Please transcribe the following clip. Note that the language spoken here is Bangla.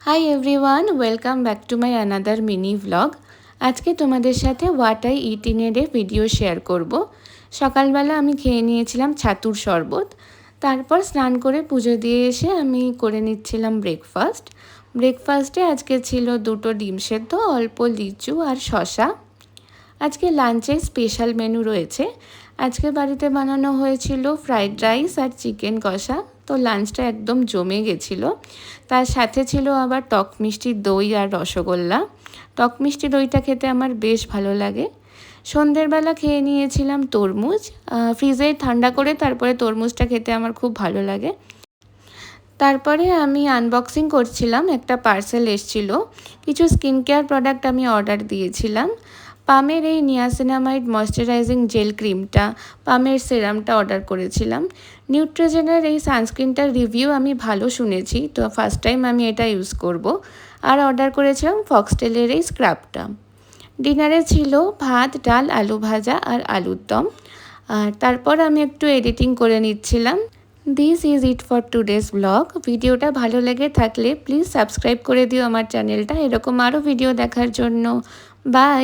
Hi everyone, welcome back to my another mini vlog. আজকে তোমাদের সাথে what I it in a day video share করব। সকালবেলা আমি খেয়ে নিয়েছিলাম ছাতুর শরবত। তারপর স্নান করে পুজো দিয়ে এসে আমি করে নিচ্ছিলাম ব্রেকফাস্ট। ব্রেকফাস্টে আজকে ছিল 2টো ডিম সেদ্ধ, অল্প লিচু আর শশা। আজকে লাঞ্চে স্পেশাল মেনু রয়েছে। আজকে বাড়িতে বানানো হয়েছিল ফ্রাইড রাইস আর চিকেন কষা। তো লাঞ্চটা একদম জমে গেছিলো। তার সাথে ছিল আবার টক মিষ্টি দই আর রসগোল্লা। টক মিষ্টি দইটা খেতে আমার বেশ ভালো লাগে। সন্ধ্যের বেলা খেয়ে নিয়েছিলাম তরমুজ। ফ্রিজে ঠান্ডা করে তারপরে তরমুজটা খেতে আমার খুব ভালো লাগে। তারপরে আমি আনবক্সিং করছিলাম, একটা পার্সেল এসেছিল। কিছু স্কিন কেয়ার প্রোডাক্ট আমি অর্ডার দিয়েছিলাম। পামের এই নিয়াসিনামাইড ময়শ্চারাইজিং জেল ক্রিমটা, পামের সিরামটা অর্ডার করেছিলাম। নিউট্রিজেনের এই সানস্ক্রিনটার রিভিউ আমি ভালো শুনেছি, তো ফার্স্ট টাইম আমি এটা ইউজ করব। আর অর্ডার করেছিলাম ফক্সটেলের এই স্ক্রাবটা। ডিনারে ছিল ভাত, ডাল, আলু ভাজা আর আলুর দম। আর তারপর আমি একটু এডিটিং করে নিচ্ছিলাম। This is it for today's blog. ভিডিওটা ভালো লেগে থাকলে প্লিজ সাবস্ক্রাইব করে দিও আমার চ্যানেলটা, এরকম আরও ভিডিও দেখার জন্য। বাই।